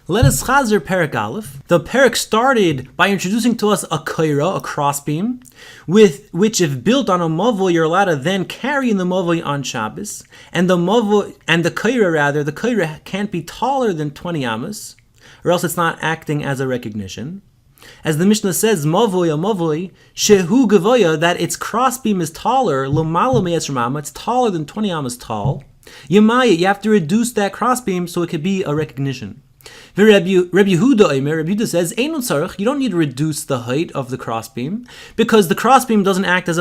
Let us chazer Perek Aleph. The Perek started by introducing to us a kaira, a crossbeam, with which, if built on a mavoi, you're allowed to then carry in the mavoi on Shabbos. And the kaira can't be taller than 20 amas, or else it's not acting as a recognition. As the Mishnah says, mavoi a mavoi, shehu gavoya, that its crossbeam is taller, l'mala me'esrim amma, it's taller than 20 amas tall. Yamaya, you have to reduce that crossbeam so it could be a recognition. Rabbi Yehuda says, you don't need to reduce the height of the crossbeam, because the crossbeam doesn't act as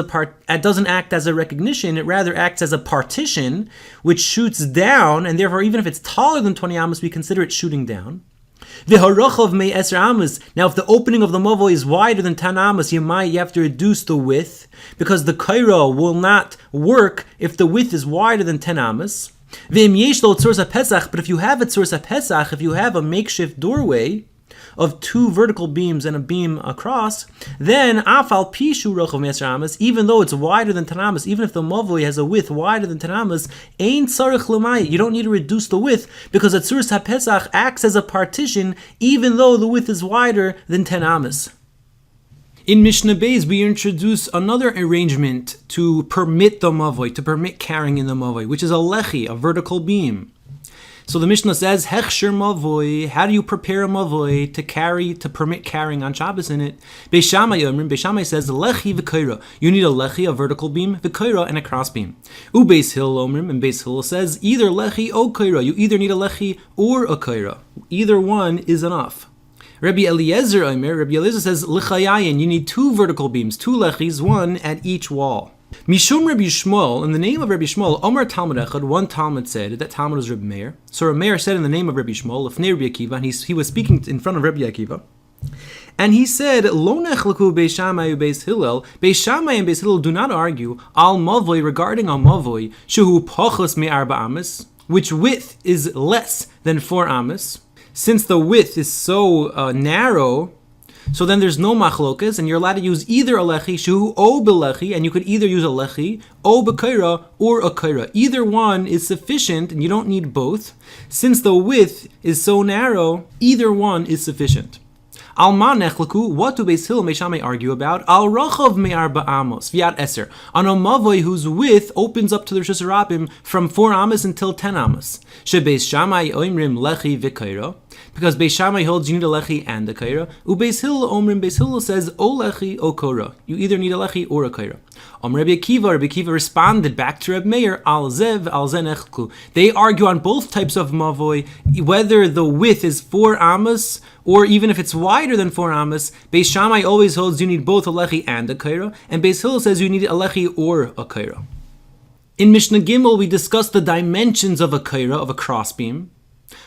a recognition. It rather acts as a partition which shoots down, and therefore even if it's taller than 20 amas, we consider it shooting down. Now, if the opening of the mavoi is wider than 10 amas, you have to reduce the width, because the kaira will not work if the width is wider than 10 amas. But if you have a tzursa pesach, if you have a makeshift doorway of two vertical beams and a beam across, then afal pishu rochav me'esr amas, even though it's wider than 10 amas, even if the mavoi has a width wider than 10 amas, ein tzarich l'mayit, you don't need to reduce the width, because a tzursa pesach acts as a partition even though the width is wider than 10 amas. In Mishnah Beis, we introduce another arrangement to permit the mavoi, to permit carrying in the mavoi, which is a lechi, a vertical beam. So the Mishnah says, hechsher mavoi, how do you prepare a mavoi to permit carrying on Shabbos in it? Beis Shammai says, lechi v'kaira. You need a lechi, a vertical beam, v'kaira, and a cross beam. Beis Hillel omrim, and Beis Hillel says, either lechi or kaira. You either need a lechi or a kaira. Either one is enough. Rabbi Eliezer says, l'chayayin, you need two vertical beams, two lechis, one at each wall. Mishum Rabbi Shmuel, in the name of Rabbi Shmuel, Omar Talmud Echad, one Talmud said, that Talmud was Rabbi Meir. So Rabbi Meir said in the name of Rabbi Shmuel, Lefnei Rabbi Akiva, and he was speaking in front of Rabbi Akiva. And he said, Lo nechlaku Beis Shammai u Beis Hillel. Beis Shammai and Beis Hillel do not argue al mavoi, regarding a mavoi, shehu pachos me'arba amas, which width is less than 4 amas. Since the width is so narrow, so then there's no machlokas, and you're allowed to use either a lechi, shu o belechi, and you could either use a lechi, o bekaira, or a kaira. Either one is sufficient, and you don't need both. Since the width is so narrow, either one is sufficient. Al ma nechlaku, what do Beis Hillel Beis Shammai argue about? Al rachav me'arba amos, viat eser, on a mavoi whose width opens up to the Rishus Harabim from 4 amas until 10 amas. She Beis Shammai oimrim lechi v'kaira, because Beis Shammai holds you need a lechi and a kaira. Beis Hillel omrim, Beis Hillel says o lechi o kora. You either need a lechi or a kaira. Rabbi Akiva responded back to Rabbi Meir, al zev nechku. They argue on both types of mavoi, whether the width is 4 amas or even if it's wider than 4 amas. Beis Shammai always holds you need both a lechi and a kaira, and Beis Hillel says you need a lechi or a kaira. In Mishnah Gimel, we discussed the dimensions of a kaira, of a crossbeam.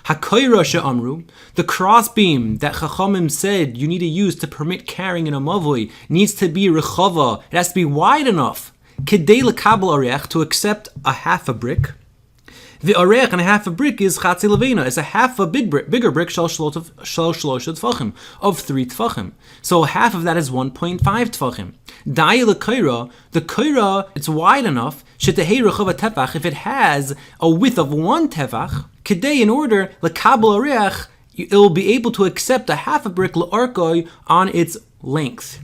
HaKaira she'amru, the crossbeam that Chachamim said you need to use to permit carrying in a mavoi, needs to be rechava. It has to be wide enough, kedei lekabel areach, to accept a half a brick. The areach and a half a brick is chatzi levena. It's a half a bigger brick shal shlosha tfachim, of 3 tfachim. So half of that is 1.5 tfachim. Dai lekaira, the kaira, it's wide enough, shetehei rechava tefach, if it has a width of 1 tefach, kedei, in order, lekabel areach, it will be able to accept a half a brick le'arkoi on its length.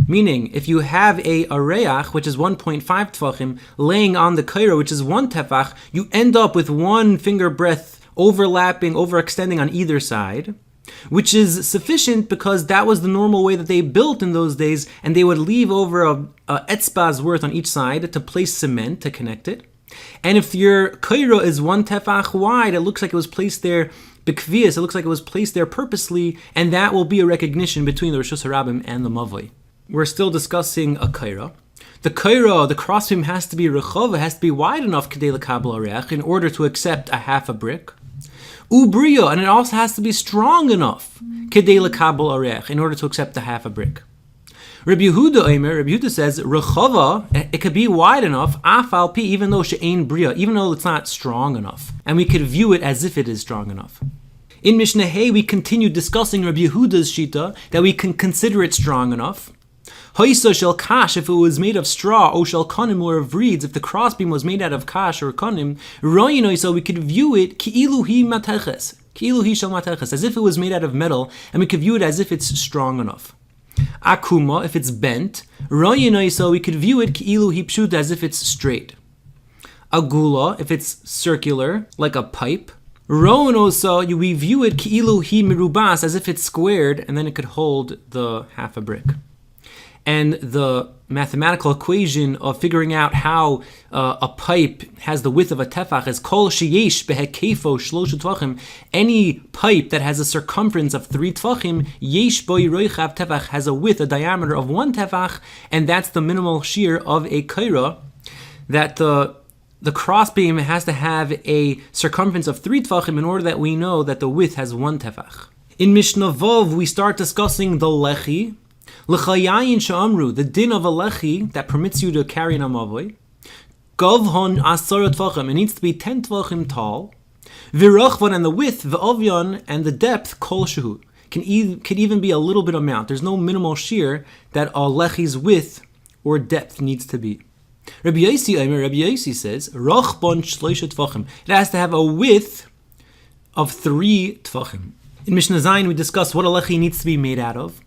Meaning, if you have a areach, which is 1.5 tefachim, laying on the kaira, which is 1 tefach, you end up with 1 finger breadth overextending on either side, which is sufficient because that was the normal way that they built in those days, and they would leave over a etzbah's worth on each side to place cement to connect it. And if your kaira is 1 tefach wide, it looks like it was placed there b'kvias, it looks like it was placed there purposely, and that will be a recognition between the Rishus Harabim and the mavoi. We're still discussing a kaira. The kaira, the crossbeam, has to be rechava, has to be wide enough kedei lekabel areach in order to accept a half a brick. Ubriya, and it also has to be strong enough kedei lekabel areach in order to accept a half a brick. Rabbi Yehuda says rechava, it could be wide enough, afal pi, even though she'ein briya, even though it's not strong enough, and we could view it as if it is strong enough. In Mishnah Hey, we continue discussing Rabbi Yehuda's shita that we can consider it strong enough. Hoisa shel kash, if it was made of straw, o shel kanim, or of reeds, if the crossbeam was made out of kash or kanim, royinoisa, we could view it ki'ilu hi mateches, Ki'ilu hi shel mateches, as if it was made out of metal, and we could view it as if it's strong enough. Akuma, if it's bent, so we could view it ki'ilu hi pshuta, as if it's straight. Agula, if it's circular, like a pipe. Roan also, we view it ki'ilu hi mirubas, as if it's squared, and then it could hold the half a brick. And the mathematical equation of figuring out how a pipe has the width of a tefach is kol sheyesh behekefo shloshu tvachim. Any pipe that has a circumference of 3 tvachim, yesh bo yiroichav tefach, has a width, a diameter of 1 tefach, and that's the minimal shear of a kaira. That the crossbeam has to have a circumference of 3 tvachim in order that we know that the width has 1 tefach. In Mishnah Vov, we start discussing the lechi. L'chayayin sha'amru, the din of a lechi that permits you to carry an amavoy. Govhon asara tvachim, it needs to be 10 tvachim tall. V'rochvan, and the width, v'ovyon, and the depth, kol shehu, can even be a little bit amount. There's no minimal shear that a lechi's width or depth needs to be. Rabbi Yosi says, rochbon shloisha tvachim, it has to have a width of 3 tvachim. In Mishnah Zayin, we discuss what a lechi needs to be made out of.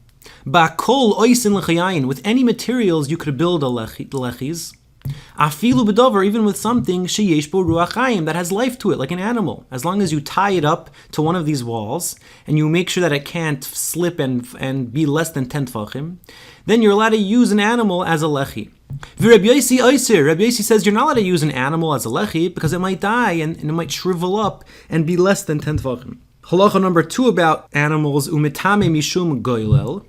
Ba'kol oisin l'chayayin, with any materials you could build a lechis. Afilu b'dover, even with something sheyesh bo ruach chayim, that has life to it, like an animal. As long as you tie it up to one of these walls and you make sure that it can't slip and be less than 10 tfachim, then you're allowed to use an animal as a lechi. Rabbi Yosi says you're not allowed to use an animal as a lechi because it might die and it might shrivel up and be less than 10 tfachim. Halacha number 2 about animals, umitame mishum goylel.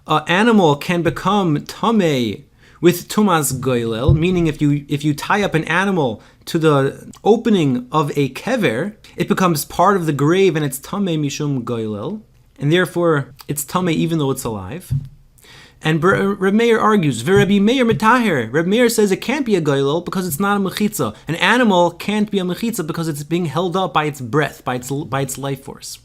An animal can become tamei with tumas goylel, meaning if you tie up an animal to the opening of a kever, it becomes part of the grave and it's tamei mishum goylel, and therefore it's tamei even though it's alive. And Reb Meir argues, V'Rabbi Meir mitaher. Reb Meir says it can't be a goylel because it's not a mechitza. An animal can't be a mechitza because it's being held up by its breath, by its life force.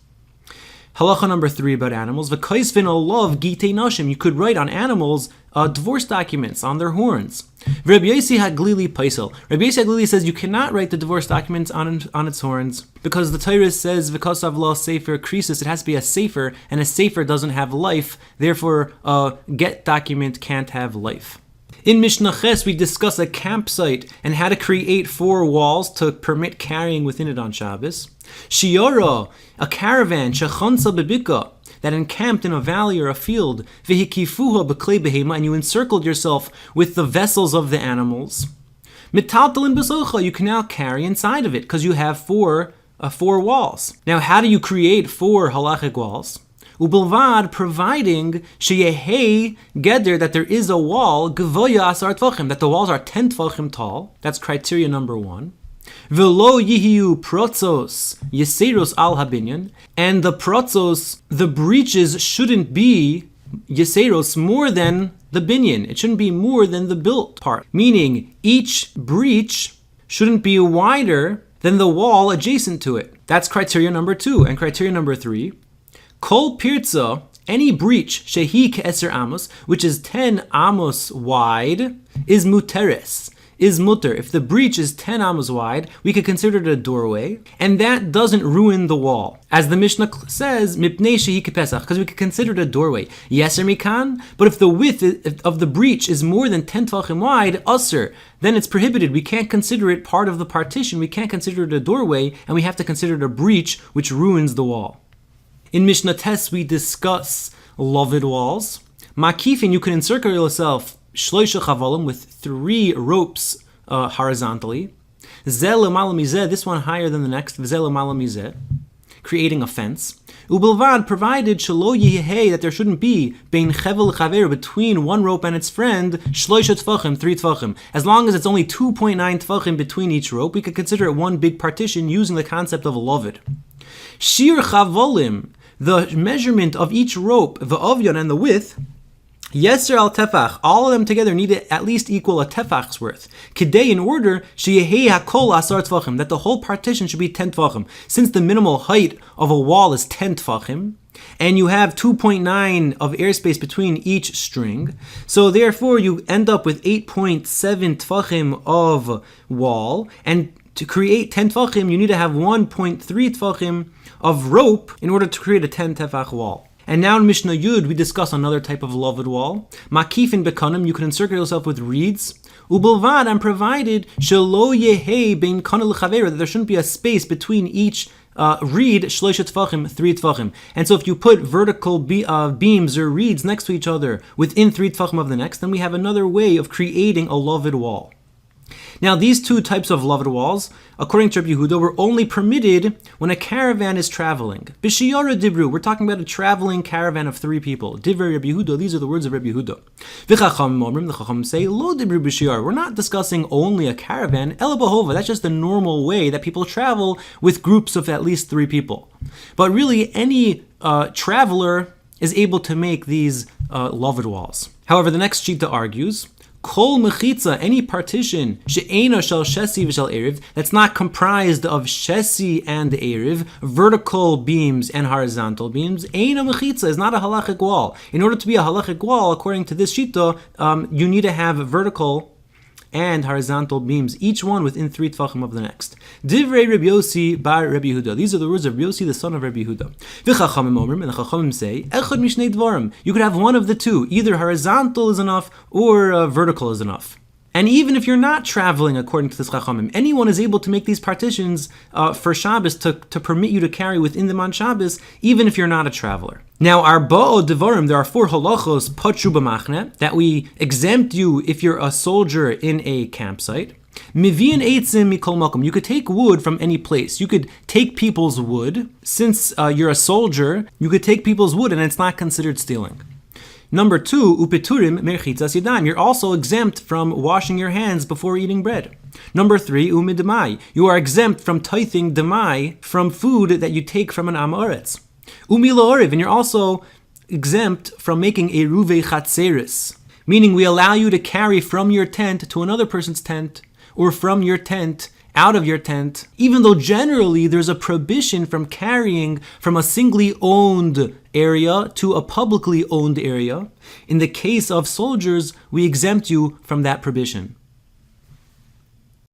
Halacha number 3 about animals. V'kaisvin olav gitei nashim. You could write on animals divorce documents on their horns. Rabbi Yosi Haglili paisel. Rabbi Yosi Haglili says you cannot write the divorce documents on its horns because the Torah says v'kasav lo sefer krisis. It has to be a sefer, and a sefer doesn't have life. Therefore, a get document can't have life. In Mishnah Ches, we discuss a campsite and how to create 4 walls to permit carrying within it on Shabbos. Shiora, a caravan, shechansa bebika, that encamped in a valley or a field, vehikifuha b'klei behema, and you encircled yourself with the vessels of the animals. Mitaltalin b'socha, you can now carry inside of it because you have 4 walls. Now, how do you create 4 halachic walls? Ubelvad, providing sheyehei geder, that there is a wall, gevoya asar tvachim, that the walls are 10 tvachim tall. That's criteria number 1. Velo yihiu protzos yeseros al habinyan, and the protzos, the breaches, shouldn't be yeseros, more than the binyan. It shouldn't be more than the built part. Meaning, each breach shouldn't be wider than the wall adjacent to it. That's criteria number 2. And criteria number 3, kol pirza, any breach, shehi ke'eser amos, which is 10 amos wide, is muteres, is mutter. If the breach is 10 amos wide, we could consider it a doorway, and that doesn't ruin the wall. As the Mishnah says, mipnei shehi kepesach, because we could consider it a doorway. Yeser mikan, but if the width of the breach is more than 10 tvachim wide, usser, then it's prohibited. We can't consider it part of the partition, we can't consider it a doorway, and we have to consider it a breach, which ruins the wall. In Mishnah Tes, we discuss lovid walls. Makifin, you can encircle yourself shloisha chavalim, with 3 ropes horizontally. Zeh l'mala mizeh, this one higher than the next. Zeh l'mala mizeh, creating a fence. Ubelvad, provided shelo yihei, that there shouldn't be bein chevel chaver, between one rope and its friend, shloisha tfachim, 3 tfachim. As long as it's only 2.9 tfachim between each rope, we could consider it one big partition using the concept of a lovid. Shir chavolim, the measurement of each rope, the ovyon, and the width, yeser al tefach, all of them together need to at least equal a tefach's worth. Kidei, in order, sheyehei hakol asar tefachim, that the whole partition should be 10 tefachim. Since the minimal height of a wall is 10 tefachim, and you have 2.9 of airspace between each string, so therefore you end up with 8.7 tefachim of wall, and To create 10 tefachim, you need to have 1.3 tefachim of rope in order to create a 10 tefach wall. And now in Mishnah Yud, we discuss another type of loved wall. Makifin bekanim, you can encircle yourself with reeds. Ubelvad, and provided shelo yehe bein kana l'chavera, that there shouldn't be a space between each reed, shloisha tefachim, 3 tefachim. And so if you put vertical beams or reeds next to each other within 3 tefachim of the next, then we have another way of creating a loved wall. Now, these two types of loved walls, according to Rabbi Yehuda, were only permitted when a caravan is traveling. B'shiyara dibru, we're talking about a traveling caravan of 3 people. Divrei Rabbi Yehuda, these are the words of Rabbi Yehuda. V'chacham omrim, the chacham say, lo dibru b'shiyar. We're not discussing only a caravan, ela b'hova, that's just the normal way that people travel with groups of at least 3 people. But really, any traveler is able to make these loved walls. However, the next shita argues, Kol mechitza, any partition, she'ena shel shesi v'shel eriv, that's not comprised of shesi and eriv, vertical beams and horizontal beams, eina mechitza is not a halachic wall. In order to be a halachic wall, according to this shita, you need to have vertical and horizontal beams, each one within 3 tefachim of the next. Divrei Rabbi Yossi bar Rabbi Yehuda. These are the words of Rabbi Yossi, the son of Rabbi Yehuda. V'chachamim omrim, and the chachamim say, echad mishnei dvarim. You could have one of the two. Either horizontal is enough or vertical is enough. And even if you're not traveling, according to this Chachamim, anyone is able to make these partitions for Shabbos to permit you to carry within them on Shabbos, even if you're not a traveler. Now, arba'o devarim, there are 4 halachos patru b'machne, that we exempt you if you're a soldier in a campsite. Mivian eitzim mikol makom, you could take wood from any place. You could take people's wood. Since you're a soldier, you could take people's wood and it's not considered stealing. Number 2, upeturim merchitzas yadayim. You're also exempt from washing your hands before eating bread. Number 3, umidemai. You are exempt from tithing demai from food that you take from an am haaretz. Umilaoriv, and you're also exempt from making eruvin chatzeris, meaning we allow you to carry from your tent to another person's tent, or from your tent out of your tent, even though generally there's a prohibition from carrying from a singly owned area to a publicly owned area. In the case of soldiers, we exempt you from that prohibition.